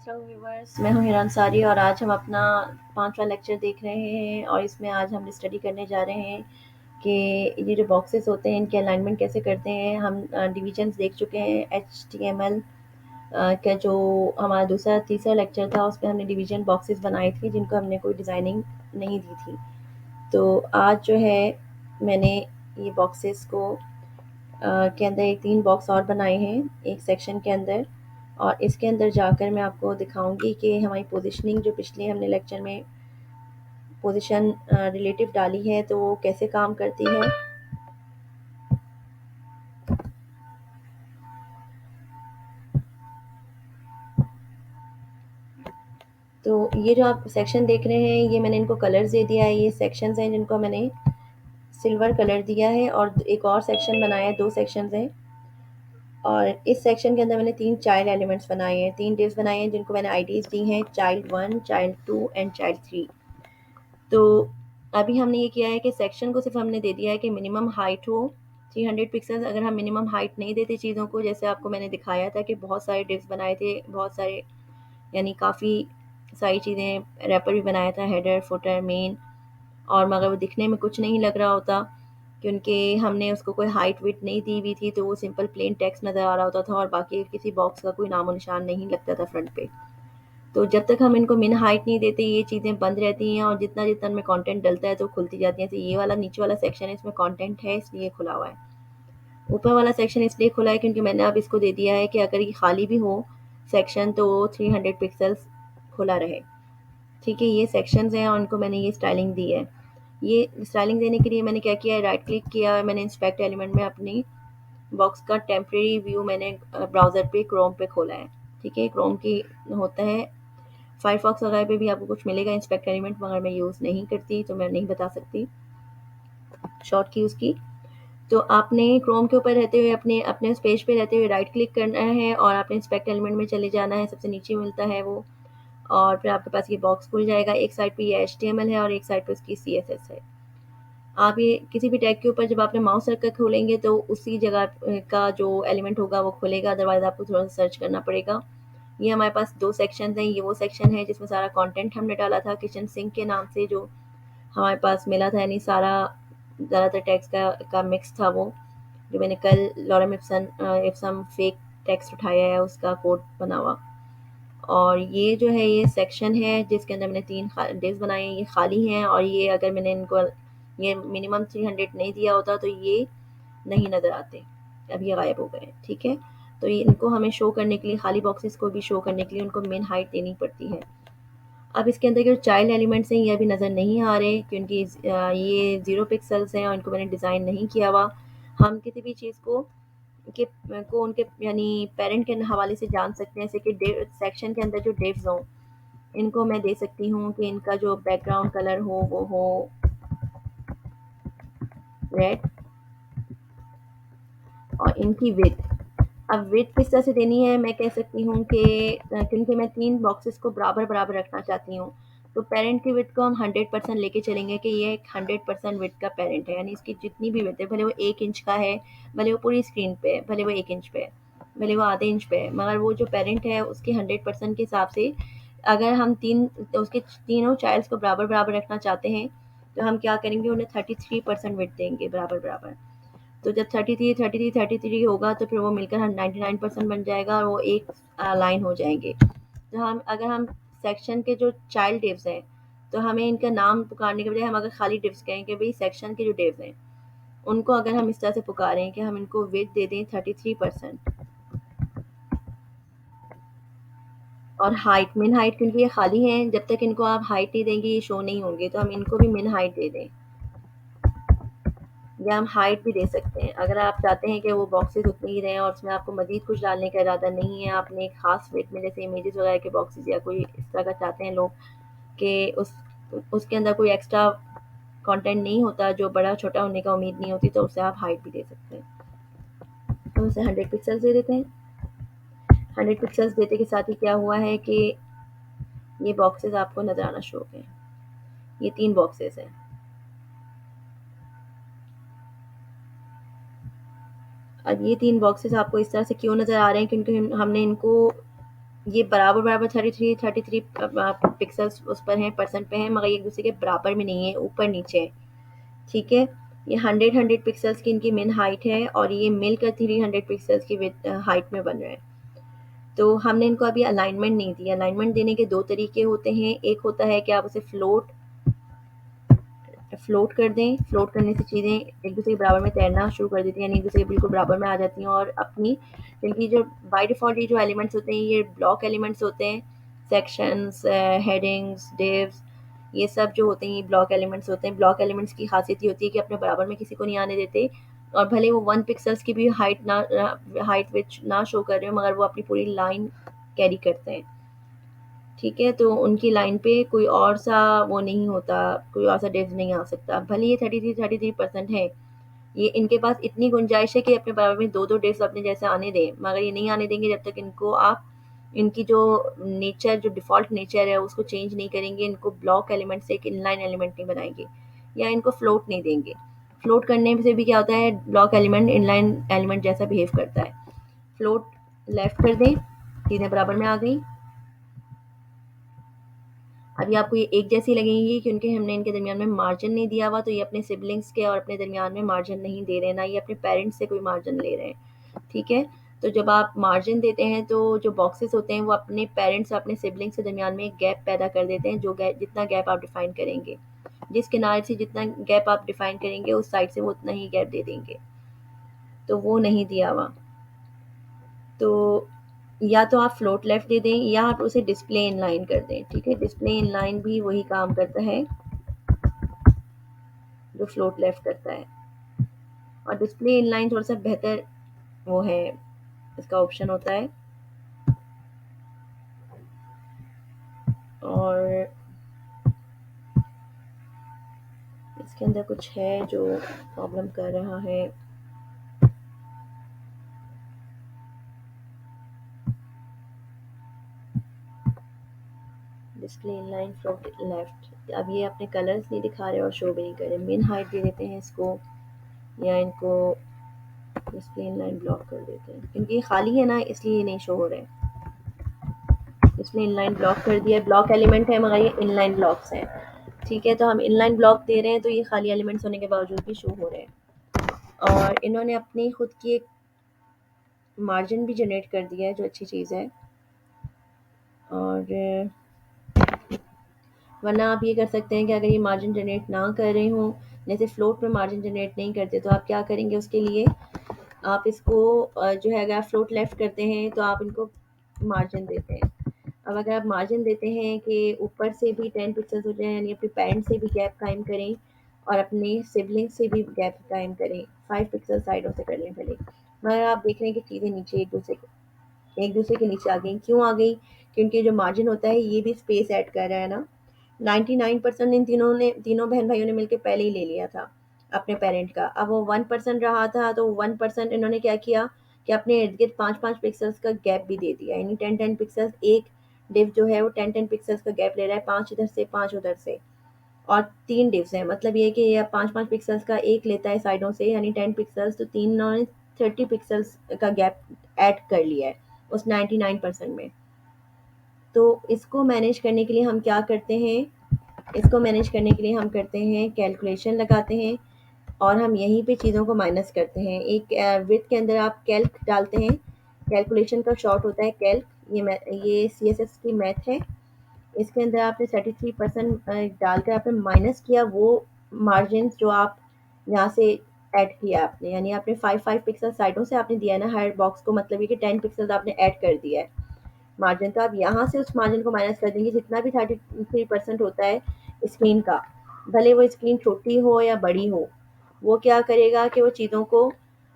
अस्सलाम व्यूवर्स, मैं हूं हिरान सारी और आज हम अपना 5वां लेक्चर देख रहे हैं और इसमें आज हम स्टडी करने जा रहे हैं कि ये जो बॉक्सेस होते हैं इनके अलाइनमेंट कैसे करते हैं। हम डिविजन्स देख चुके हैं। HTML का जो हमारा दूसरा तीसरा लेक्चर था उसमें हमने डिवीजन बॉक्सेस बनाए थे जिनको हमने कोई डिज़ाइनिंग नहीं दी थी। तो आज जो है मैंने ये बॉक्सेस को के अंदर एक 3 बॉक्स और बनाए हैं एक सेक्शन के अंदर, और इसके अंदर जाकर मैं आपको दिखाऊंगी कि हमारी पोजीशनिंग जो पिछले हमने लेक्चर में पोजीशन रिलेटिव डाली है तो वो कैसे काम करती है। तो ये जो आप सेक्शन देख रहे हैं ये मैंने इनको कलर्स दे दिया है। ये सेक्शंस हैं जिनको मैंने सिल्वर कलर दिया है, और एक और सेक्शन बनाया है, 2 सेक्शंस हैं। और इस सेक्शन के अंदर मैंने 3 चाइल्ड एलिमेंट्स बनाए हैं, 3 डिव्स बनाए हैं जिनको मैंने आईडीज दी हैं, चाइल्ड 1, चाइल्ड 2 एंड चाइल्ड 3। तो अभी हमने ये किया है कि सेक्शन को सिर्फ हमने दे दिया है कि मिनिमम हाइट हो 300 पिक्सेल्स। अगर हम मिनिमम हाइट नहीं देते चीज़ों को, जैसे आपको मैंने दिखाया था कि बहुत सारे डिव्स बनाए थे, बहुत सारे यानी काफ़ी सारी चीज़ें, रैपर भी बनाया था, हेडर, फुटर, मेन, और मगर वो दिखने में कुछ नहीं लग रहा होता क्योंकि हमने उसको कोई हाइट विड्थ नहीं दी हुई थी, तो वो सिंपल प्लेन टेक्स्ट नज़र आ रहा होता था और बाकी किसी बॉक्स का कोई नामो निशान नहीं लगता था फ्रंट पे। तो जब तक हम इनको मिन हाइट नहीं देते ये चीज़ें बंद रहती हैं, और जितना जितना इनमें कंटेंट डलता है तो खुलती जाती हैं। तो ये वाला नीचे वाला सेक्शन है, इसमें कंटेंट है इसलिए खुला हुआ है। ऊपर वाला सेक्शन इसलिए खुला है क्योंकि मैंने अब इसको दे दिया है कि अगर ये खाली भी हो सेक्शन तो 300 पिक्सल्स खुला रहे। ठीक है, ये सेक्शंस हैं और उनको मैंने ये स्टाइलिंग दी है। ये स्टाइलिंग देने के लिए मैंने क्या किया है, राइट क्लिक किया, मैंने इंस्पेक्ट एलिमेंट में अपनी बॉक्स का टेम्प्रेरी व्यू मैंने ब्राउज़र पे क्रोम पे खोला है। ठीक है, क्रोम की होता है, फायरफॉक्स वगैरह पे भी आपको कुछ मिलेगा इंस्पेक्ट एलिमेंट, मगर मैं यूज़ नहीं करती तो मैं नहीं बता सकती शॉर्ट की उसकी। तो आपने क्रोम के ऊपर रहते हुए अपने अपने उस पेज पे रहते हुए राइट क्लिक करना है और आपने इंस्पेक्ट एलिमेंट में चले जाना है, सबसे नीचे मिलता है वो, और फिर आपके पास ये बॉक्स खुल जाएगा। एक साइड पे ये HTML है और एक साइड पे उसकी CSS है। आप ये किसी भी टैग के ऊपर जब आपने माउस रखकर खोलेंगे तो उसी जगह का जो एलिमेंट होगा वो खुलेगा, अदरवाइज आपको थोड़ा सा सर्च करना पड़ेगा। ये हमारे पास 2 सेक्शन हैं। ये वो सेक्शन है जिसमें सारा कंटेंट हमने डाला था किचन सिंक के नाम से, जो हमारे पास मिला था, यानी सारा ज़्यादातर टेक्स्ट का मिक्स था वो, जो मैंने कल लॉरेम इप्सम फेक टेक्स्ट उठाया है उसका कोड बना हुआ। और ये जो है ये सेक्शन है जिसके अंदर मैंने 3 डिव्स बनाए हैं, ये खाली हैं, और ये अगर मैंने इनको ये मिनिमम 300 नहीं दिया होता तो ये नहीं नज़र आते, अब ये गायब हो गए। ठीक है, तो ये इनको हमें शो करने के लिए, खाली बॉक्सेस को भी शो करने के लिए उनको मेन हाइट देनी पड़ती है। अब इसके अंदर जो चाइल्ड एलिमेंट्स हैं ये अभी नज़र नहीं आ रहे क्योंकि ये 0 पिक्सल्स हैं और इनको मैंने डिज़ाइन नहीं किया हुआ। हम किसी भी चीज़ को उनके यानी पेरेंट के हवाले से जान सकते हैं, जैसे कि सेक्शन के अंदर जो डिव्स हों इनको मैं दे सकती हूँ कि इनका जो बैकग्राउंड कलर हो वो हो रेड, और इनकी विड्थ, अब विड्थ किस तरह से देनी है मैं कह सकती हूँ कि क्योंकि मैं 3 बॉक्सेस को बराबर रखना चाहती हूँ, तो पेरेंट की विड्थ को हम 100% लेके चलेंगे कि ये एक 100% विड्थ का पेरेंट है, यानी इसकी जितनी भी विड्थ है, भले वो 1 इंच का है, भले वो पूरी स्क्रीन पे है, भले वो 1 इंच पे है, भले वो आधे इंच पे है, मगर वो जो पेरेंट है उसके 100% के हिसाब से अगर हम उसके तीनों चाइल्ड्स को बराबर रखना चाहते हैं तो हम क्या करेंगे, उन्हें 33% विड्थ देंगे बराबर। तो जब 33 होगा तो फिर वो मिलकर हम 99% बन जाएगा और वो एक लाइन हो जाएंगे। तो अगर हम सेक्शन के जो चाइल्ड डिव्स हैं तो हमें इनका नाम पुकारने के बजाय हम अगर खाली डिव्स कहें कि भाई सेक्शन के जो डिव्स हैं उनको अगर हम इस तरह से पुकारें कि हम इनको विड्थ दे दें 33% और हाइट, मिन हाइट, क्योंकि ये खाली हैं, जब तक इनको आप हाइट नहीं देंगे ये शो नहीं होंगे, तो हम इनको भी मिन हाइट दे दें, या हम हाइट भी दे सकते हैं। अगर आप चाहते हैं कि वो बॉक्सेस उतने ही रहें और उसमें आपको मज़ीद कुछ डालने का इरादा नहीं है, आपने एक ख़ास वेट में जैसे इमेजेस वगैरह के बॉक्सेस या कोई इस तरह का चाहते हैं लोग कि उसके अंदर कोई एक्स्ट्रा कंटेंट नहीं होता जो बड़ा छोटा होने का उम्मीद नहीं होती, तो उससे आप हाइट भी दे सकते हैं। तो उसे 100 पिक्सल्स दे देते हैं। 100 पिक्सल्स देते के साथ ही क्या हुआ है कि ये बॉक्सेस आपको नज़र आना शुरू हो गए। ये 3 बॉक्सेस हैं। अब ये 3 बॉक्सेस आपको इस तरह से क्यों नज़र आ रहे हैं, क्योंकि हमने इनको ये बराबर बराबर 33 पिक्सल्स उस पर हैं, परसेंट पे हैं, मगर ये एक दूसरे के बराबर में नहीं है, ऊपर नीचे है। ठीक है, ये 100 पिक्सल्स की इनकी मिन हाइट है और ये मिलकर 300 पिक्सल्स की हाइट में बन रहे हैं। तो हमने इनको अभी अलाइनमेंट नहीं दिया। अलाइनमेंट देने के दो तरीके होते हैं। एक होता है कि आप उसे फ्लोट कर दें। फ्लोट करने से चीज़ें एक दूसरे के बराबर में तैरना शुरू कर देती हैं, यानी एक दूसरे के बिल्कुल बराबर में आ जाती हैं और अपनी, क्योंकि जो बाय डिफ़ॉल्ट ये जो एलिमेंट्स होते हैं ये ब्लॉक एलिमेंट्स होते हैं। सेक्शंस, हेडिंग्स, डिव्स, ये सब जो होते हैं ये ब्लॉक एलिमेंट्स होते हैं। ब्लॉक एलिमेंट्स की खासियत ये होती है कि अपने बराबर में किसी को नहीं आने देते, और भले वो 1 पिक्सेल्स की भी हाइट विच ना शो कर रहे हो, मगर वो अपनी पूरी लाइन कैरी करते हैं। ठीक है, तो उनकी लाइन पे कोई और सा वो नहीं होता, कोई और सा डिव नहीं आ सकता। भले ये 33% है, ये इनके पास इतनी गुंजाइश है कि अपने बराबर में 2-2 डिव्स अपने जैसे आने दें, मगर ये नहीं आने देंगे जब तक इनको आप इनकी जो नेचर, जो डिफ़ॉल्ट नेचर है उसको चेंज नहीं करेंगे, इनको ब्लॉक एलिमेंट से एक इनलाइन एलिमेंट नहीं बनाएँगे या इनको फ्लोट नहीं देंगे। फ्लोट करने से भी क्या होता है, ब्लॉक एलिमेंट इनलाइन एलिमेंट जैसा बिहेव करता है। फ्लोट लेफ्ट कर दें, चीज़ें बराबर में आ गई। अभी आपको ये एक जैसी लगेंगी क्योंकि हमने इनके दरमियान में मार्जिन नहीं दिया हुआ, तो ये अपने सिबलिंग्स के और अपने दरमियान में मार्जिन नहीं दे रहे हैं, ना ये अपने पेरेंट्स से कोई मार्जिन ले रहे हैं। ठीक है, तो जब आप मार्जिन देते हैं तो जो बॉक्सेस होते हैं वो अपने पेरेंट्स और अपने सिबलिंग्स के दरमियान में एक गैप पैदा कर देते हैं। जो गैप, जितना गैप आप डिफाइन करेंगे, जिस किनारे से जितना गैप आप डिफाइन करेंगे उस साइड से वो उतना ही गैप दे देंगे, तो वो नहीं दिया हुआ। तो या तो आप फ्लोट लेफ्ट दे दें या आप उसे डिस्प्ले इनलाइन कर दें। ठीक है, डिस्प्ले इनलाइन भी वही काम करता है जो फ्लोट लेफ्ट करता है, और डिस्प्ले इनलाइन थोड़ा सा बेहतर वो है, इसका ऑप्शन होता है। और इसके अंदर कुछ है जो प्रॉब्लम कर रहा है। डिस्प्ले इनलाइन फ्लोट लेफ्ट, अब ये अपने कलर्स नहीं दिखा रहे और शो भी नहीं कर रहे। मेन हाइट दे देते हैं इसको, या इनको डिस्प्ले इनलाइन ब्लॉक कर देते हैं क्योंकि ये खाली है ना, इसलिए ये नहीं शो हो रहे हैं। डिस्प्ले इनलाइन ब्लॉक कर दिया है, ब्लॉक एलिमेंट है मगर ये इनलाइन ब्लॉक्स हैं। ठीक है, तो हम इनलाइन ब्लॉक दे रहे हैं तो ये खाली एलिमेंट्स होने के बावजूद भी शो हो रहे हैं। और इन्होंने अपनी खुद की एक मार्जिन भी जनरेट कर दिया है जो अच्छी चीज़ है। और वरना आप ये कर सकते हैं कि अगर ये मार्जिन जनरेट ना कर रहे हों, जैसे फ्लोट में मार्जिन जनरेट नहीं करते, तो आप क्या करेंगे उसके लिए, आप इसको जो है अगर आप फ्लोट लेफ्ट करते हैं तो आप इनको मार्जिन देते हैं। अब अगर आप मार्जिन देते हैं कि ऊपर से भी 10 पिक्सेल्स हो जाए, यानी अपने पेरेंट से भी गैप कायम करें और अपने सिबलिंग से भी गैप कायम करें, 5 पिक्सल साइडों से कर लें भले, मगर आप देख रहे हैं कि चीज़ें नीचे एक दूसरे के नीचे आ गई। क्यों आ गई? क्योंकि जो मार्जिन होता है ये भी स्पेस ऐड कर रहा है ना। 99% इन तीनों बहन भाइयों ने मिलके पहले ही ले लिया था अपने पेरेंट का। अब वो 1% रहा था, तो 1% इन्होंने क्या किया कि अपने इर्द गिर्द 5-5 पिक्सल्स का गैप भी दे दिया, यानी 10-10 पिक्सल्स, एक डिव जो है वो 10-10 पिक्सल्स का गैप ले रहा है, 5 इधर से 5 उधर से, और 3 डिव्स हैं। मतलब ये कि ये 5-5 पिक्सल्स का एक लेता है साइडों से, यानी 10 पिक्सल्स, तो तीन इन्होंने 30 पिक्सल्स का गैप ऐड कर लिया है उस 99% में। तो इसको मैनेज करने के लिए हम क्या करते हैं, इसको मैनेज करने के लिए हम करते हैं कैलकुलेशन लगाते हैं, और हम यहीं पे चीज़ों को माइनस करते हैं। एक विथ के अंदर आप कैल्क डालते हैं, कैलकुलेशन का शॉर्ट होता है कैल्क। ये CSS की मैथ है। इसके अंदर आपने 33% डालकर आपने माइनस किया वो मार्जिन जो आप यहाँ से ऐड किया आपने, यानी आपने 5-5 पिक्सल साइडों से आपने दिया है ना हर बॉक्स को, मतलब ये कि 10 पिक्सल आपने ऐड कर दिया है मार्जिन। तो आप यहाँ से उस मार्जिन को माइनस कर देंगे जितना भी 33% होता है स्क्रीन का, भले वो स्क्रीन छोटी हो या बड़ी हो। वो क्या करेगा कि वो चीज़ों को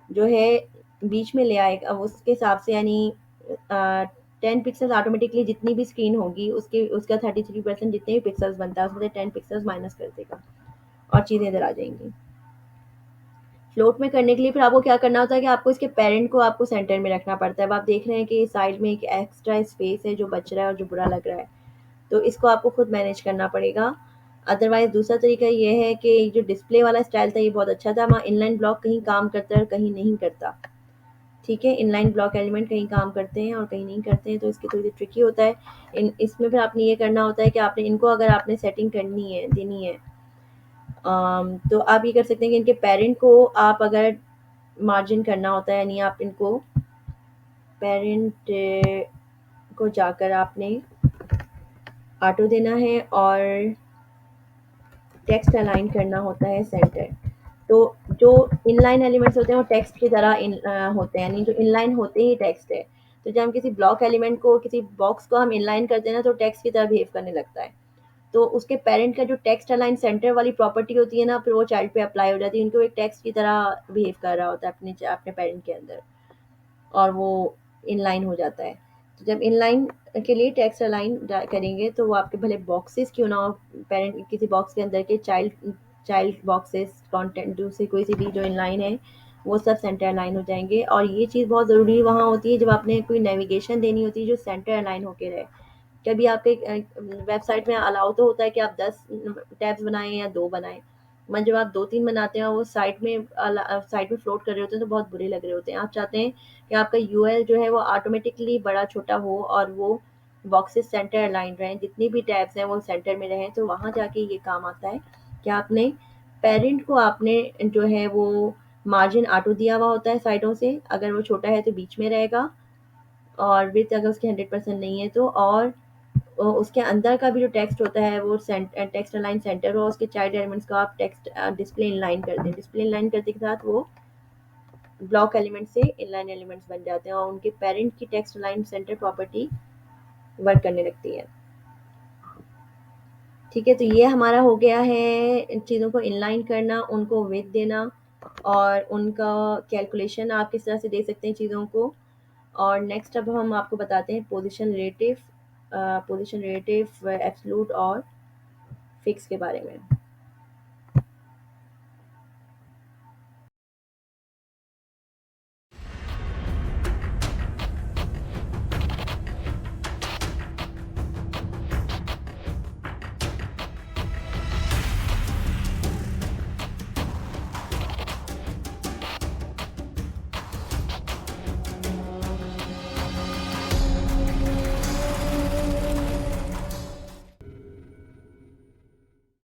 जो है बीच में ले आएगा उसके हिसाब से, यानी 10 पिक्सल्स ऑटोमेटिकली जितनी भी स्क्रीन होगी उसके उसका 33% जितने भी पिक्सल्स बनता है उसमें से 10 पिक्सल्स माइनस कर देगा और चीज़ें इधर आ जाएंगी। फ्लोट में करने के लिए फिर आपको क्या करना होता है कि आपको इसके पेरेंट को आपको सेंटर में रखना पड़ता है। अब आप देख रहे हैं कि साइड में एक एक्स्ट्रा स्पेस है जो बच रहा है और जो बुरा लग रहा है, तो इसको आपको खुद मैनेज करना पड़ेगा। अदरवाइज़ दूसरा तरीका ये है कि जो डिस्प्ले वाला स्टाइल था ये बहुत अच्छा था, वहाँ इनलाइन ब्लॉक कहीं काम करता है और कहीं नहीं करता। ठीक है, इनलाइन ब्लॉक एलिमेंट कहीं काम करते हैं और कहीं नहीं करते हैं, तो इसके थोड़ी ट्रिकी होता है। इसमें फिर आपने ये करना होता है कि आपने इनको अगर आपने सेटिंग करनी है, देनी है, तो आप ये कर सकते हैं कि इनके पेरेंट को आप अगर मार्जिन करना होता है, यानी आप इनको पेरेंट को जाकर आपने ऑटो देना है और टेक्स्ट अलाइन करना होता है सेंटर। तो जो इनलाइन एलिमेंट्स होते हैं वो टेक्स्ट की तरह होते हैं, यानी जो इनलाइन होते ही टेक्स्ट है। तो जब हम किसी ब्लॉक एलिमेंट को, किसी बॉक्स को हम इनलाइन करते हैं ना, तो टेक्स्ट की तरह बिहेव करने लगता है। तो उसके पेरेंट का जो टेक्स्ट अलाइन सेंटर वाली प्रॉपर्टी होती है ना, फिर वो चाइल्ड पे अप्लाई हो जाती है, उनको एक टेक्स्ट की तरह बिहेव कर रहा होता है अपने पेरेंट के अंदर, और वो इनलाइन हो जाता है। तो जब इनलाइन के लिए टेक्स्ट अलाइन करेंगे तो वो आपके भले बॉक्सेस क्यों ना हो, पेरेंट किसी बॉक्स के अंदर के चाइल्ड चाइल्ड बॉक्सेस कंटेंट दूसरी कोई सी भी जो इनलाइन है, वो सब सेंटर अलाइन हो जाएंगे। और ये चीज़ बहुत ज़रूरी वहाँ होती है जब आपने कोई नेविगेशन देनी होती है जो सेंटर अलाइन होके रहे। कभी आपके वेबसाइट में अलाउ तो होता है कि आप 10 टैब्स बनाएं या 2 बनाएं, मगर जब आप 2-3 बनाते हैं और वो साइड में फ्लोट कर रहे होते हैं तो बहुत बुरे लग रहे होते हैं। आप चाहते हैं कि आपका यूआरएल जो है वो ऑटोमेटिकली बड़ा छोटा हो और वो बॉक्सेस सेंटर अलाइन रहें, जितनी भी टैब्स हैं वो सेंटर में रहें। तो वहाँ जाके ये काम आता है कि आपने पेरेंट को आपने जो है वो मार्जिन ऑटो दिया हुआ होता है साइडों से, अगर वो छोटा है तो बीच में रहेगा, और विड्थ अगर उसकी 100% नहीं है तो, और उसके अंदर का भी जो टेक्स्ट होता है वो टेक्स्ट अलाइन सेंटर हो, उसके चाइल्ड एलिमेंट्स को आप टेक्स्ट डिस्प्ले इनलाइन कर दें। डिस्प्ले इनलाइन करने के साथ वो ब्लॉक एलिमेंट से इनलाइन एलिमेंट्स बन जाते हैं और उनके पेरेंट की text align centre property work करने लगती है। ठीक है, तो ये हमारा हो गया है इन चीज़ों को इनलाइन करना, उनको विथ देना, और उनका कैलकुलेशन आप किस तरह से दे सकते हैं चीज़ों को। और नेक्स्ट अब हम आपको बताते हैं पोजीशन रिलेटिव, एब्सोल्यूट और फिक्स के बारे में।